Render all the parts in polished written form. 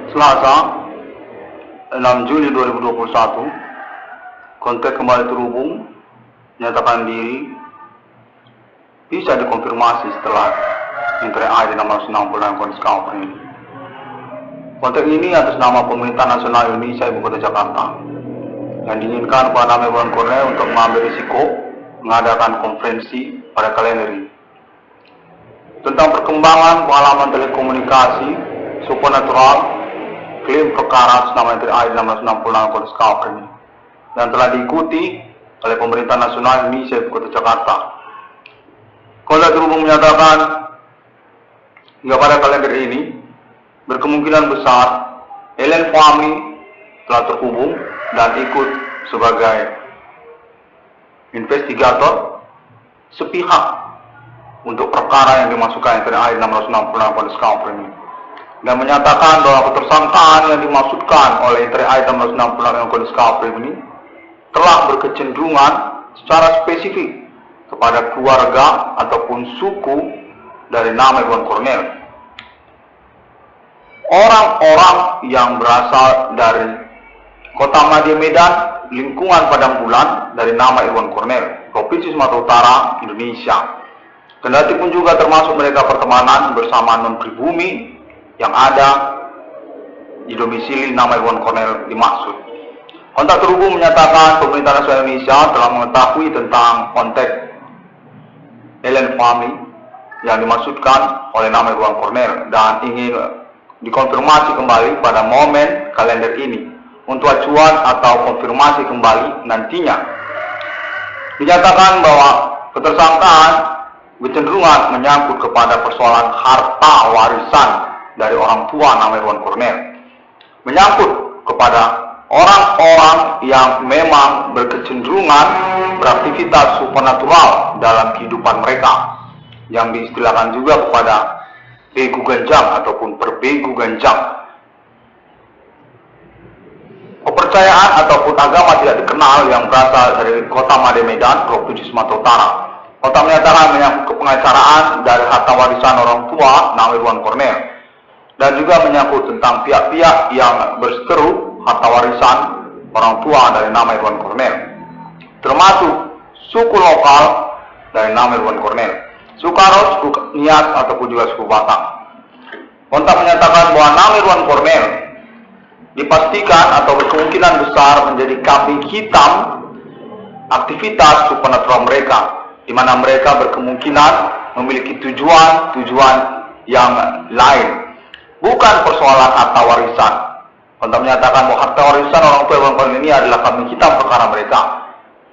Selasa, 6 Juli 2021, kontak kembali terhubung, menyatakan diri, bisa dikonfirmasi setelah Menteri ID nomor 96 kondisi ini. Kontak ini atas nama Pemerintah Nasional Indonesia Ibu Kota Jakarta, yang diinginkan kepada nama Iwan Cornel untuk mengambil risiko mengadakan konferensi pada kalender ini. Tentang perkembangan pengalaman telekomunikasi supernatural, klaim perkara atas nama Menteri ID nomor 96 kondisi ini, dan telah diikuti oleh Pemerintah Nasional Indonesia Ibu Kota Jakarta. Kontak terhubung menyatakan hingga pada kalender ini berkemungkinan besar Ellen Fahmi telah terhubung dan ikut sebagai investigator sepihak untuk perkara yang dimasukkan Menteri ID nomor 96 kondisi ini, dan menyatakan bahwa ketersangkaan yang dimaksudkan oleh Menteri ID nomor 96 kondisi ini telah berkecenderungan secara spesifik kepada keluarga ataupun suku dari nama Iwan Cornel. Orang-orang yang berasal dari Kota Madya Medan, lingkungan Padang Bulan dari nama Iwan Cornel, Provinsi Sumatera Utara, Indonesia. Kendati pun juga termasuk mereka pertemanan bersama non-pribumi yang ada di domisili nama Iwan Cornel dimaksud. Kontak terhubung menyatakan Pemerintah Nasional Indonesia telah mengetahui tentang kontak Ellen Fahmi yang dimaksudkan oleh nama Iwan Cornel dan ingin dikonfirmasi kembali pada momen kalender ini untuk acuan atau konfirmasi kembali nantinya. Dinyatakan bahwa ketersangkaan kecenderungan menyangkut kepada persoalan harta warisan dari orang tua nama Iwan Cornel, menyangkut kepada orang-orang yang memang berkecenderungan beraktivitas supernatural dalam kehidupan mereka, yang diistilahkan juga kepada begu ganjang ataupun berbegu ganjang. Kepercayaan ataupun agama tidak dikenal yang berasal dari Kota Madya Medan, Provinsi Sumatera Utara. Kota menyatakan menyangkut kepengacaraan dari harta warisan orang tua nama Iwan Cornel, dan juga menyangkut tentang pihak-pihak yang berseteru harta warisan orang tua dari nama Iwan Cornel, termasuk suku lokal dari nama Iwan Cornel, Sukaro, suku Nias ataupun juga suku Batak. Kontak menyatakan bahwa nama Iwan Cornel dipastikan atau berkemungkinan besar menjadi kambing hitam aktivitas supernatural mereka, di mana mereka berkemungkinan memiliki tujuan yang lain, bukan persoalan harta warisan. Kontak menyatakan bahwa harta warisan orang tua Iwan Cornel ini adalah kambing hitam perkara mereka,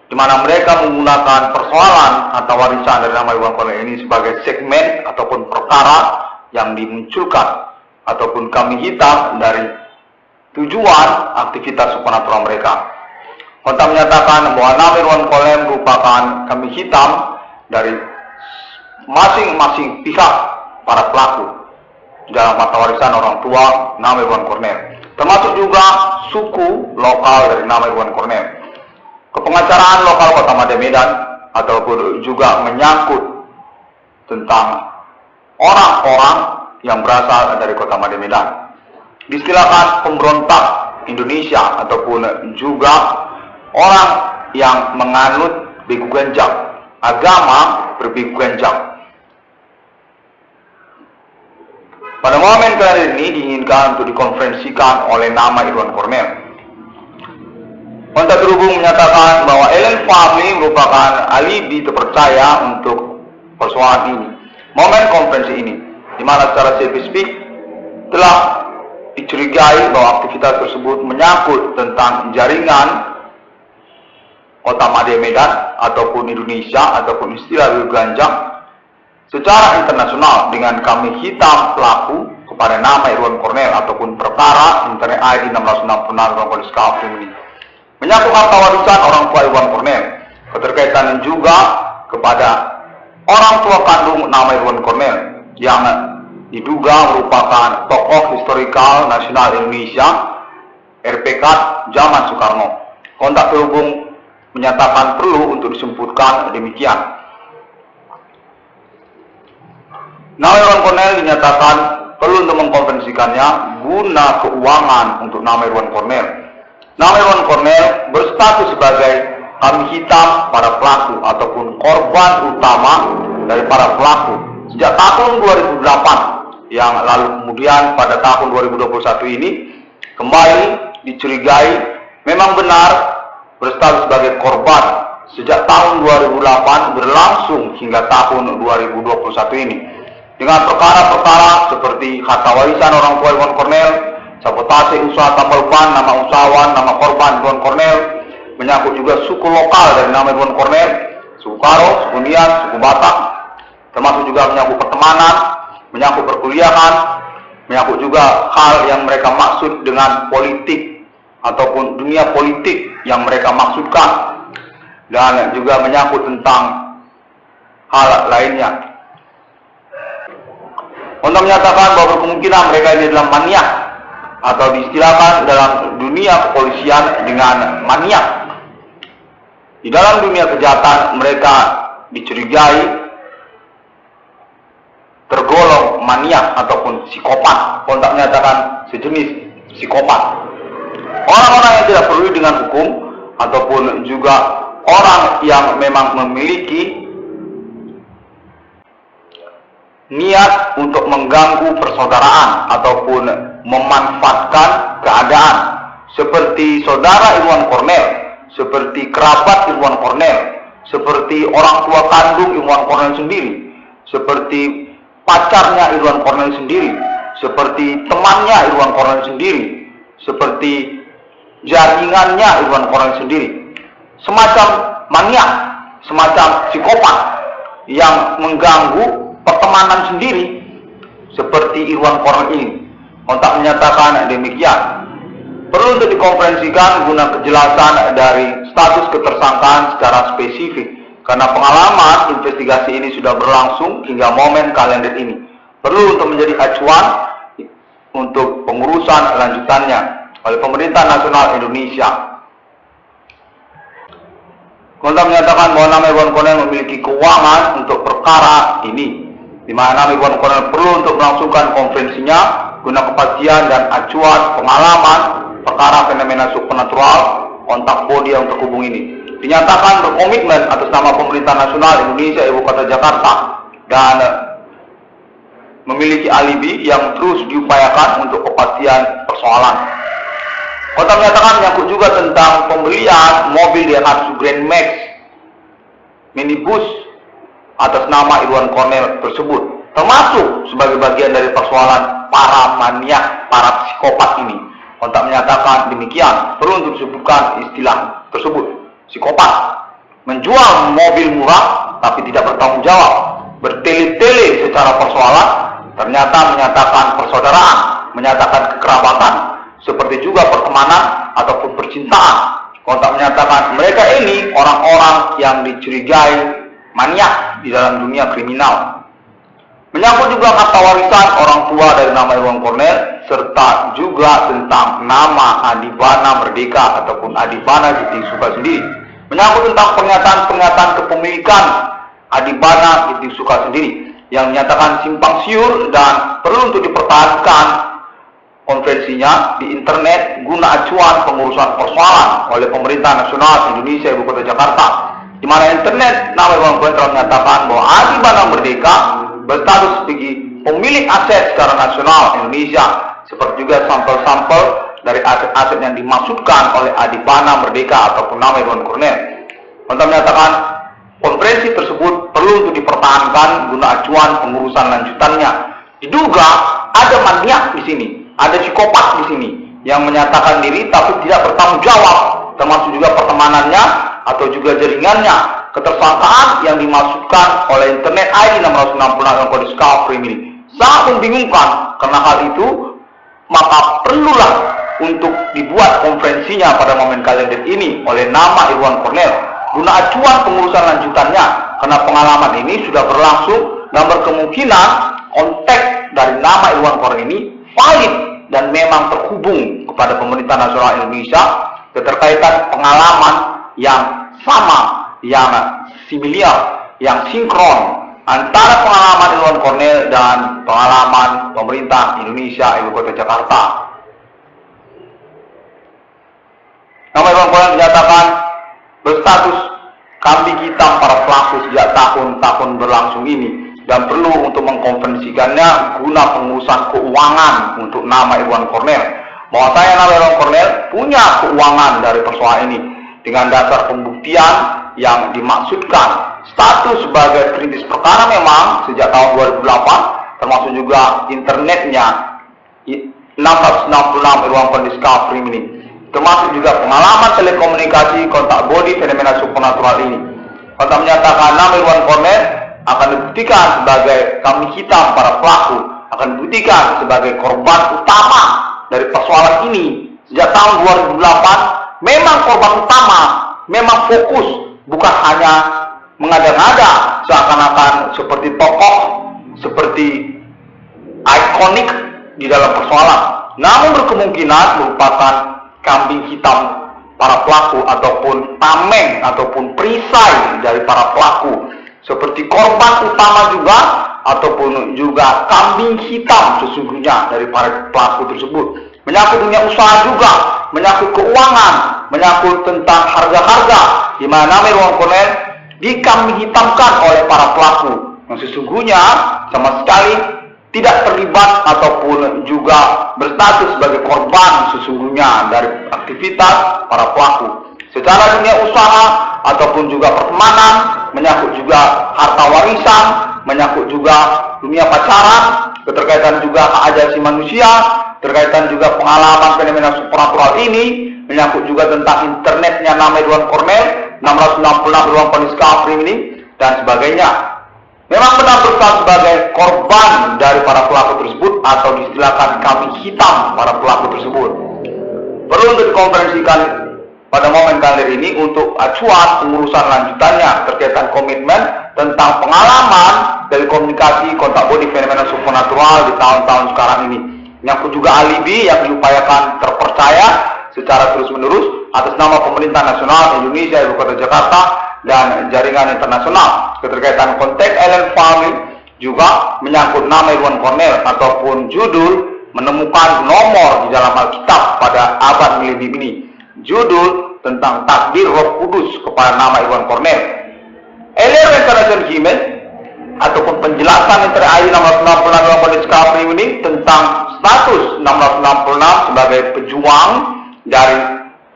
di mana mereka menggunakan persoalan harta warisan dari nama Iwan Cornel ini sebagai segmen ataupun perkara yang dimunculkan ataupun kambing hitam dari tujuan aktivitas supernatural mereka. Kontak menyatakan bahwa nama Iwan Cornel merupakan kambing hitam dari masing-masing pihak para pelaku dalam harta warisan orang tua nama Iwan Cornel, termasuk juga suku lokal dari nama Iwan Cornel. Kepengacaraan lokal Kota Madya Medan ataupun juga menyangkut tentang orang-orang yang berasal dari Kota Madya Medan, diistilahkan pemberontak Indonesia ataupun juga orang yang menganut begu ganjang, agama berbegu ganjang. Pada momen kali ini diinginkan untuk dikonferensikan oleh nama Iwan Cornel. Kontak terhubung menyatakan bahwa Ellen Fahmi merupakan alibi terpercaya untuk persoalan ini. Momen konferensi ini, di mana secara spesifik telah dicurigai bahwa aktivitas tersebut menyangkut tentang jaringan Kota Madya Medan ataupun Indonesia ataupun istilah begu ganjang secara internasional dengan kambing hitam pelaku kepada nama Iwan Cornel ataupun perkara Menteri ID 666 kondisi ini, menyangkut harta warisan orang tua Iwan Cornel, keterkaitan juga kepada orang tua kandung nama Iwan Cornel yang diduga merupakan tokoh historikal nasional Indonesia RPK zaman Soekarno. Kontak terhubung menyatakan perlu untuk disebutkan demikian. Nama Iwan Cornel dinyatakan perlu untuk mengkonferensikan memberikannya guna keuangan untuk nama Irwan Cornel. Nama Irwan Cornel berstatus sebagai kambing hitam para pelaku ataupun korban utama dari para pelaku sejak tahun 2008, yang lalu kemudian pada tahun 2021 ini kembali dicurigai memang benar berstatus sebagai korban sejak tahun 2008 berlangsung hingga tahun 2021 ini, dengan perkara-perkara seperti harta warisan orang tua Irwan Cornel, sabotase usaha tambal ban nama usahawan, nama korban Irwan Cornel, menyangkut juga suku lokal dari nama Irwan Cornel, suku Karo, suku Nias, suku Batak, termasuk juga menyangkut pertemanan, menyangkut perkuliahan, menyangkut juga hal yang mereka maksud dengan politik ataupun dunia politik yang mereka maksudkan, dan juga menyangkut tentang hal lainnya. Untuk menyatakan bahwa kemungkinan mereka ini adalah maniak, atau diistilahkan dalam dunia kepolisian dengan maniak. Di dalam dunia kejahatan mereka dicurigai tergolong maniak ataupun psikopat, untuk menyatakan sejenis psikopat. Orang-orang yang tidak peduli dengan hukum ataupun juga orang yang memang memiliki niat untuk mengganggu persaudaraan ataupun memanfaatkan keadaan, seperti saudara Irwan Cornel, seperti kerabat Irwan Cornel, seperti orang tua kandung Irwan Cornel sendiri, seperti pacarnya Irwan Cornel sendiri, seperti temannya Irwan Cornel sendiri, seperti jaringannya Irwan Cornel sendiri. Semacam maniak, semacam psikopat yang mengganggu pertemanan sendiri seperti Irwan Cornel ini. Untuk menyatakan demikian, perlu untuk dikonferensikan guna kejelasan dari status ketersangkaan secara spesifik, karena pengalaman investigasi ini sudah berlangsung hingga momen kalender ini. Perlu untuk menjadi acuan untuk pengurusan lanjutannya oleh pemerintah nasional Indonesia. Untuk menyatakan bahwa nama Irwan Cornel memiliki keuangan untuk perkara ini, di mana nama Irwan Cornel perlu untuk melangsungkan konferensinya guna kepastian dan acuan pengalaman perkara fenomena supernatural kontak body yang terhubung ini. Dinyatakan berkomitmen atas nama pemerintah nasional Indonesia Ibu Kota Jakarta dan memiliki alibi yang terus diupayakan untuk kepastian persoalan. Kota menyatakan menyangkut juga tentang pembelian mobil Daihatsu Grand Max minibus atas nama Irwan Cornel tersebut, termasuk sebagai bagian dari persoalan para maniak, para psikopat ini. Untuk menyatakan demikian, perlu untuk disebutkan istilah tersebut, psikopat. Menjual mobil murah tapi tidak bertanggung jawab, bertele-tele secara persoalan, ternyata menyatakan persaudaraan, menyatakan kekerabatan, seperti juga pertemanan ataupun percintaan. Untuk menyatakan mereka ini orang-orang yang dicurigai maniak di dalam dunia kriminal. Menyangkut juga harta warisan orang tua dari nama Irwan Cornel, serta juga tentang nama Adibana Merdeka ataupun Adibana Giti Suka sendiri. Menyangkut tentang pernyataan-pernyataan kepemilikan Adibana Giti Suka sendiri yang menyatakan simpang siur dan perlu untuk dipertahankan konferensinya di internet guna acuan pengurusan persoalan oleh pemerintah nasional Indonesia Ibu Kota Jakarta, di mana internet nama Irwan Cornel telah menyatakan bahwa Adibana Merdeka berstatus sebagai pemilik aset secara nasional Indonesia, seperti juga sampel-sampel dari aset-aset yang dimaksudkan oleh Adibana Merdeka ataupun nama Irwan Cornel. Untuk menyatakan konferensi tersebut perlu untuk dipertahankan guna acuan pengurusan lanjutannya. Diduga ada maniak di sini, ada psikopat di sini yang menyatakan diri tapi tidak bertanggung jawab, termasuk juga pertemanannya atau juga jaringannya. Ketersangkaan yang dimasukkan oleh internet ID 666 kode Discovery ini sangat membingungkan. Karena hal itu, maka perlulah untuk dibuat konferensinya pada momen kalender ini oleh nama Irwan Cornel guna acuan pengurusan lanjutannya, karena pengalaman ini sudah berlangsung dan berkemungkinan konteks dari nama Irwan Cornel ini valid dan memang terhubung kepada pemerintah nasional Indonesia, keterkaitan pengalaman yang sama, yang similar, yang sinkron antara pengalaman Irwan Cornel dan pengalaman pemerintah Indonesia Ibu Kota Jakarta. Nama Irwan Cornel dinyatakan berstatus kambing hitam para pelaku sejak tahun-tahun berlangsung ini dan perlu untuk mengkonvensikannya guna pengurusan keuangan untuk nama Irwan Cornel. Bahwasanya nama Irwan Cornel punya keuangan dari persoalan ini dengan dasar pembuktian yang dimaksudkan. Status sebagai perintis perkara memang sejak tahun 2008, termasuk juga internetnya 666 Irwan Cornel Discovery ini, termasuk juga pengalaman telekomunikasi kontak body fenomena supernatural ini. Kontak menyatakan nama Irwan Cornel akan dibuktikan sebagai kambing hitam para pelaku, akan dibuktikan sebagai korban utama dari persoalan ini sejak tahun 2008. Memang korban utama, memang fokus, bukan hanya mengada-ngada seakan-akan seperti tokoh, seperti ikonik di dalam persoalan, namun berkemungkinan merupakan kambing hitam para pelaku ataupun tameng ataupun perisai dari para pelaku, seperti korban utama juga ataupun juga kambing hitam sesungguhnya dari para pelaku tersebut. Menyangkut dunia usaha juga, menyangkut keuangan, menyangkut tentang harga-harga, di mana Irwan Cornel dikambing hitamkan oleh para pelaku yang sesungguhnya sama sekali tidak terlibat ataupun juga berstatus sebagai korban sesungguhnya dari aktivitas para pelaku. Secara dunia usaha ataupun juga pertemanan, menyangkut juga harta warisan, menyangkut juga dunia pacaran, keterkaitan juga hak asasi manusia, terkaitan juga pengalaman fenomena supernatural ini, menyangkut juga tentang internetnya nama Irwan Cornel, 666 Irwan Cornel Discovery ini, dan sebagainya. Memang benar berstatus sebagai korban dari para pelaku tersebut atau diistilahkan kambing hitam para pelaku tersebut. Perlu untuk dikonferensikan pada momen kali ini untuk acuan pengurusan lanjutannya terkaitan komitmen tentang pengalaman dari komunikasi kontak body fenomena supernatural di tahun-tahun sekarang ini. Menyangkut juga alibi yang diupayakan terpercaya secara terus-menerus atas nama pemerintah nasional Indonesia Ibu Kota Jakarta dan jaringan internasional. Keterkaitan konteks Alien Family juga menyangkut nama Irwan Cornel ataupun judul menemukan nomor di dalam Alkitab pada abad milenium ini. Judul tentang takdir Roh Kudus kepada nama Irwan Cornel. Alien Reincarnation Human ataupun penjelasan yang terakhir 666 Irwan Cornel Discovery ini tentang status 666 sebagai pejuang dari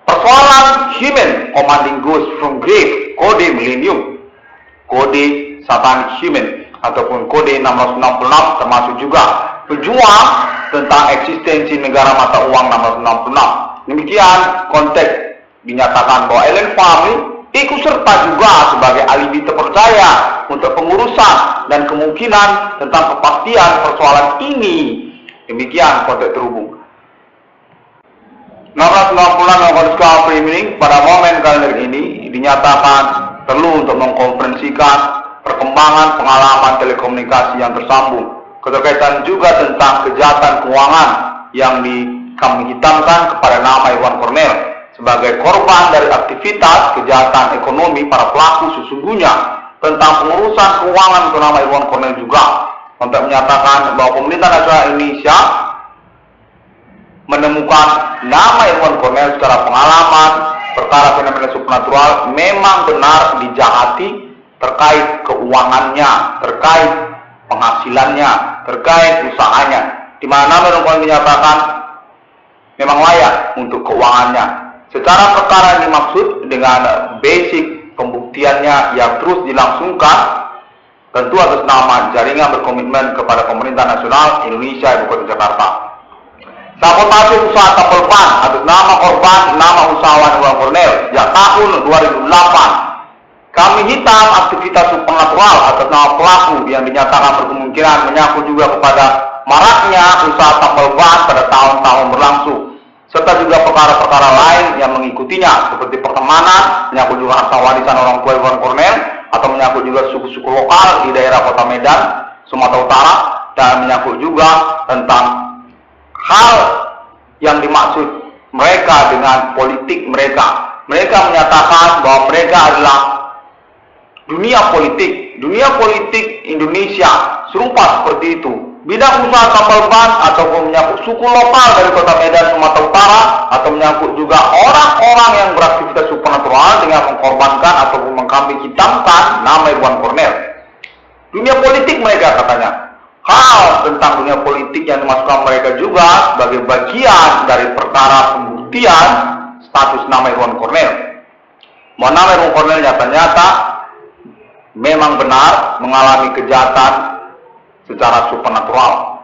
persoalan human commanding ghost from grave, kode millennium, kode satan human ataupun kode 666, termasuk juga pejuang tentang eksistensi negara mata uang 666. Demikian konteks dinyatakan bahwa Alien Family ikut serta juga sebagai alibi terpercaya untuk pengurusan dan kemungkinan tentang kepastian persoalan ini. Demikian konteks terhubung. 666 Discovery ini pada momen kalender ini dinyatakan perlu untuk mengkonferensikan perkembangan pengalaman telekomunikasi yang tersambung, keterkaitan juga tentang kejahatan keuangan yang kami hitamkan kepada nama Irwan Cornel sebagai korban dari aktivitas kejahatan ekonomi para pelaku sesungguhnya, tentang pengurusan keuangan untuk nama Irwan Cornel juga, untuk menyatakan bahwa pemerintah nasional Indonesia menemukan nama Irwan Cornel secara pengalaman perkara fenomena supernatural memang benar dijahati terkait keuangannya, terkait penghasilannya, terkait usahanya, di mana Irwan Cornel dinyatakan memang layak untuk keuangannya. Secara perkara yang dimaksud dengan basic pembuktiannya yang terus dilangsungkan tentu atas nama jaringan berkomitmen kepada pemerintah nasional Indonesia Ibu Kota Jakarta. Sabotase usaha kapal ban atas nama korban nama usahawan Irwan Cornel sejak tahun 2008. Kami hitam aktivitas supernatural atas nama pelaku yang dinyatakan berkemungkinan menyangkut juga kepada maraknya usaha kapal ban pada tahun-tahun berlangsung, serta juga perkara-perkara lain yang mengikutinya seperti pertemanan, menyangkut juga harta warisan orang tua Irwan Cornel, atau menyangkut juga suku-suku lokal di daerah Kota Medan, Sumatera Utara, dan menyangkut juga tentang hal yang dimaksud mereka dengan politik mereka. Mereka menyatakan bahwa mereka adalah dunia politik dunia politik Indonesia serupa seperti itu. Bidang usaha tambal ban ataupun menyangkut suku lokal dari Kota Medan, Sumatera Utara, atau menyangkut juga orang-orang yang beraktivitas supernatural dengan mengkorbankan ataupun mengkambing hitamkan nama Irwan Cornel. Dunia politik mereka katanya. Hal tentang dunia politik yang dimasukkan mereka juga sebagai bagian dari perkara pembuktian status nama Irwan Cornel. Bahwa nama Irwan Cornel nyata-nyata memang benar mengalami kejahatan secara supernatural.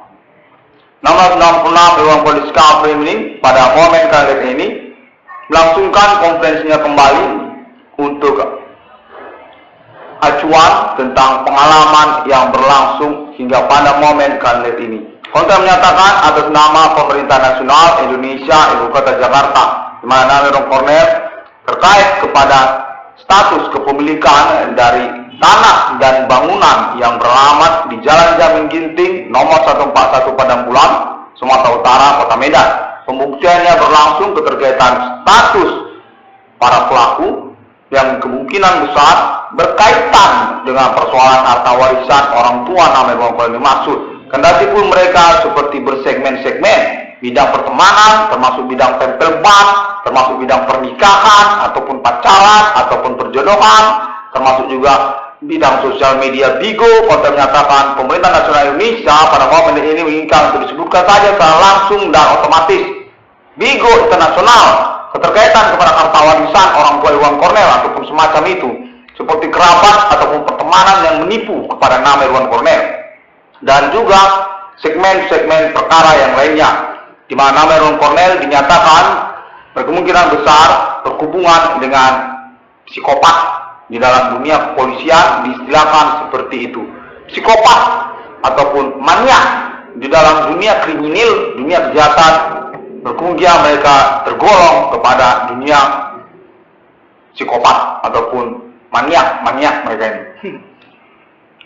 Nomor 66 Irwan Polisi Kaprim ini pada momen kali ini melangsungkan konferensinya kembali untuk acuan tentang pengalaman yang berlangsung hingga pada momen kali ini. Konten menyatakan atas nama Pemerintah Nasional Indonesia Ibu Kota Jakarta, di mana Irwan Cornel terkait kepada status kepemilikan dari tanah dan bangunan yang beralamat di Jalan Jamin Ginting nomor 141 Padang Bulan, Sumatera Utara, Kota Medan. Pembuktiannya berlangsung keterkaitan status para pelaku yang kemungkinan besar berkaitan dengan persoalan harta warisan orang tua nama Irwan Cornel dimaksud. Kendati pun mereka seperti bersegmen-segmen, bidang pertemanan, termasuk bidang tempel ban, termasuk bidang pernikahan, ataupun pacaran, ataupun perjodohan, termasuk juga bidang sosial media Bigo. Konten menyatakan Pemerintah Nasional Indonesia pada momen ini menginginkan untuk disebutkan saja secara langsung dan otomatis Bigo Internasional keterkaitan kepada harta warisan orang tua Irwan Cornel ataupun semacam itu, seperti kerabat ataupun pertemanan yang menipu kepada nama Irwan Cornel, dan juga segmen-segmen perkara yang lainnya di mana nama Irwan Cornel dinyatakan berkemungkinan besar berhubungan dengan psikopat. Di dalam dunia kepolisian diistilahkan seperti itu, psikopat ataupun maniak. Di dalam dunia kriminal, dunia kejahatan, berkemungkinan mereka tergolong kepada dunia psikopat ataupun maniak mereka ini.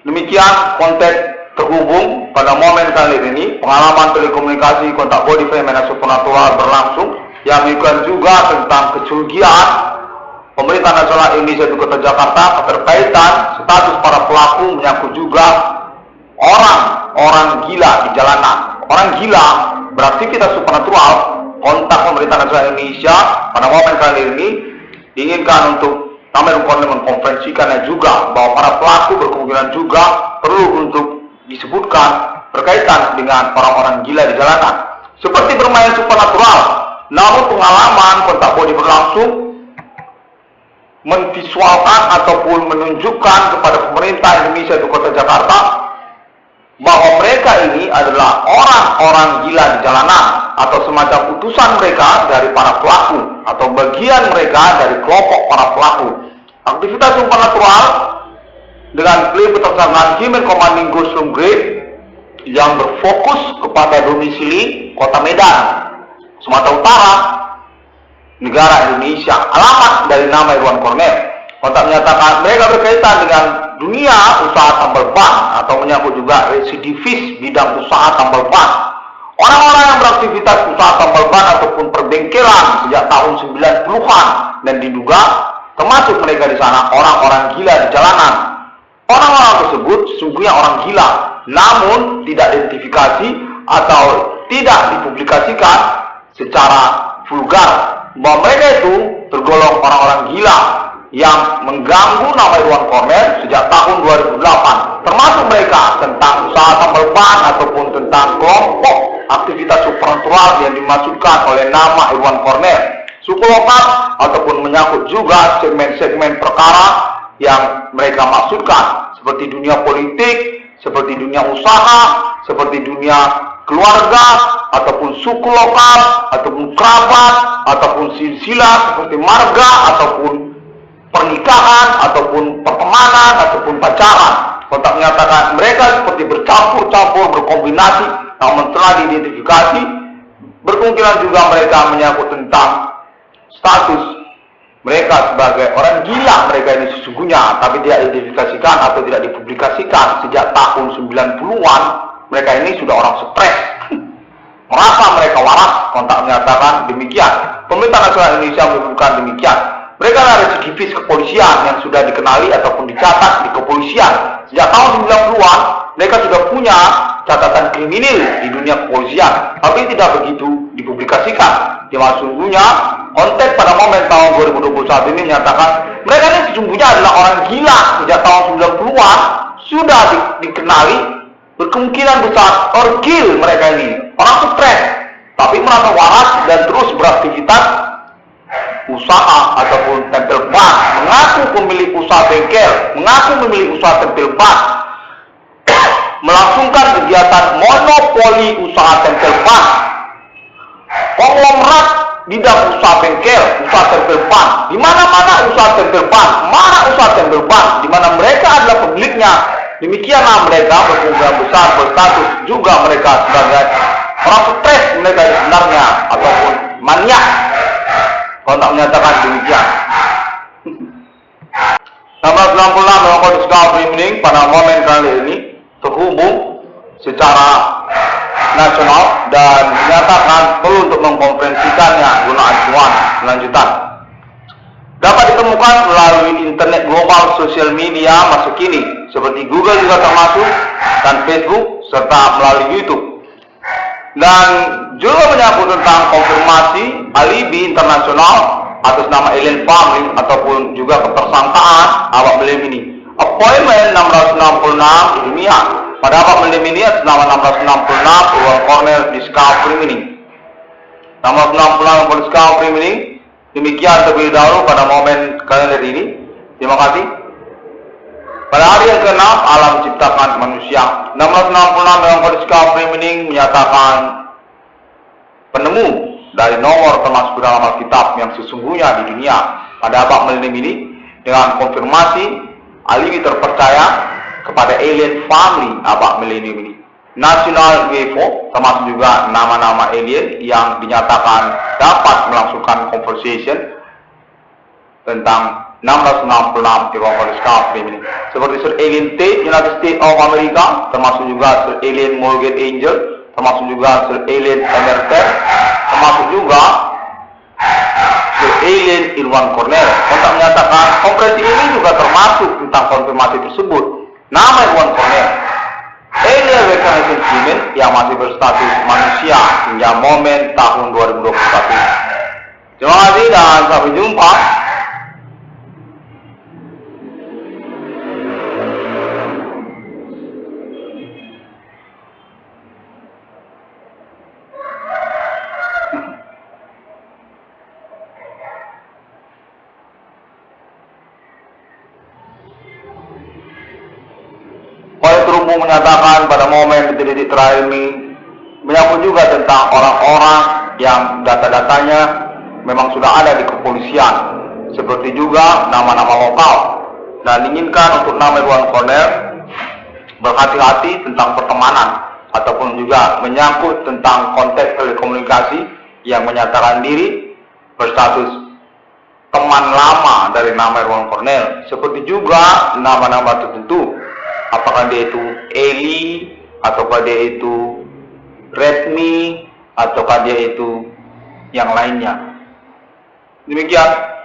Demikian konteks terhubung pada momen kali ini, pengalaman telekomunikasi kontak body fenomena supernatural berlangsung, yang menunjukkan juga tentang kecurigaan Pemerintah Nasional Indonesia di Kota Jakarta keterkaitan status para pelaku menyangkut juga orang gila di jalanan. Orang gila beraktivitas supernatural. Kontak Pemerintah Nasional Indonesia pada momen kali ini diinginkan untuk Irwan Cornel mengkonferensikannya juga bahwa para pelaku berkemungkinan juga perlu untuk disebutkan berkaitan dengan orang-orang gila di jalanan. Seperti bermain supernatural, namun pengalaman kontak body berlangsung memvisualkan ataupun menunjukkan kepada pemerintah Indonesia di Kota Jakarta bahwa mereka ini adalah orang-orang gila di jalanan atau semacam utusan mereka dari para pelaku atau bagian mereka dari kelompok para pelaku. Aktivitas supernatural dengan klaim ketersangkaan Human Commanding Ghost Room Grade yang berfokus kepada domisili Kota Medan, Sumatera Utara, negara Indonesia. Alamat dari nama Irwan Cornel. Kontak menyatakan mereka berkaitan dengan dunia usaha tambal ban atau menyangkut juga residivis bidang usaha tambal ban. Orang-orang yang beraktivitas usaha tambal ban ataupun perbengkelan sejak tahun 90-an dan diduga termasuk mereka di sana orang-orang gila di jalanan. Orang-orang tersebut sesungguhnya orang gila, namun tidak diidentifikasi atau tidak dipublikasikan secara vulgar bahwa mereka itu tergolong orang-orang gila yang mengganggu nama Irwan Cornel sejak tahun 2008, termasuk mereka tentang usaha tambal ban ataupun tentang kelompok aktivitas supernatural yang dimasukkan oleh nama Irwan Cornel, suku lokal ataupun menyangkut juga segmen-segmen perkara yang mereka maksudkan seperti dunia politik, seperti dunia usaha, seperti dunia keluarga, ataupun suku lokal, ataupun kerabat, ataupun silsilah seperti marga, ataupun pernikahan, ataupun pertemanan, ataupun pacaran. Kontak menyatakan mereka seperti bercampur-campur, berkombinasi, namun telah diidentifikasi. Berkemungkinan juga mereka menyangkut tentang status mereka sebagai orang gila mereka ini sesungguhnya, tapi tidak diidentifikasikan atau tidak dipublikasikan sejak tahun 90-an. Mereka ini sudah orang stres, merasa mereka waras. Kontak menyatakan demikian. Pemerintah Nasional Indonesia menyebutkan demikian. Mereka adalah residivis kepolisian yang sudah dikenali ataupun dicatat di kepolisian. Sejak tahun 90-an, mereka sudah punya catatan kriminal di dunia kepolisian, tapi tidak begitu dipublikasikan. Di sesungguhnya, konten pada momen tahun 2021 ini menyatakan mereka ini sesungguhnya adalah orang gila. Sejak tahun 90-an sudah dikenali, berkemungkinan besar orgil mereka ini, orang stres, tapi merasa waras dan terus beraktivitas usaha ataupun tempel ban, mengaku pemilik usaha bengkel, mengaku memiliki usaha tempel ban, melangsungkan kegiatan monopoli usaha tempel ban, konglomerat bidang usaha bengkel, usaha tempel ban, di mana-mana usaha tempel ban, mana usaha tempel ban, di mana mereka adalah pemiliknya. Demikianlah mereka berkembang besar berstatus juga mereka sebagai orang stres mereka sebenarnya ataupun maniak. Kalau tak menyatakan demikian. 1666 memang kode scouting pada momen kali ini terhubung secara nasional dan menyatakan perlu untuk mengkonferensikannya guna acuan lanjutan. Dapat ditemukan melalui internet global sosial media masa kini seperti Google juga termasuk dan Facebook serta melalui YouTube. Dan juga menyangkut tentang konfirmasi alibi internasional atas nama alien family ataupun juga ketersangkaan awak Melim ini. Appointment 666 dunia pada awak Melim ini atas nama 666 Ruang Cornell Discovery Mining. 666 Discovery Mining. Demikian terlebih dahulu pada momen kalender ini. Terima kasih. Pada hari yang ke-6 alam ciptakan manusia, 1666 memang Discovery Mining menyatakan penemu dari nomor termasuk dalam Alkitab yang sesungguhnya di dunia pada abad milenium ini dengan konfirmasi alibi terpercaya kepada alien family abad milenium ini. National UFO termasuk juga nama-nama alien yang dinyatakan dapat melangsungkan conversation tentang 1666 di ruang Discovery ini. Seperti Sir Alien T, United States of America, termasuk juga Sir Alien Morgan Angel, termasuk juga Sir Alien Emerter, termasuk juga Sir Alien Irwan Cornell. Untuk menyatakan konferensi ini juga termasuk tentang konfirmasi tersebut. Nama Irwan Cornell, alien recognition human yang masih berstatus manusia hingga momen tahun 2021. Terima kasih dan sampai jumpa. Menyatakan pada momen detik-detik terakhir ini menyangkut juga tentang orang-orang yang data-datanya memang sudah ada di kepolisian, seperti juga nama-nama lokal, dan diinginkan untuk nama Irwan Cornell berhati-hati tentang pertemanan ataupun juga menyangkut tentang konteks telekomunikasi yang menyatakan diri berstatus teman lama dari nama Irwan Cornell, seperti juga nama-nama tertentu. Apakah dia itu Eli, ataukah dia itu Redmi, ataukah dia itu yang lainnya. Demikian.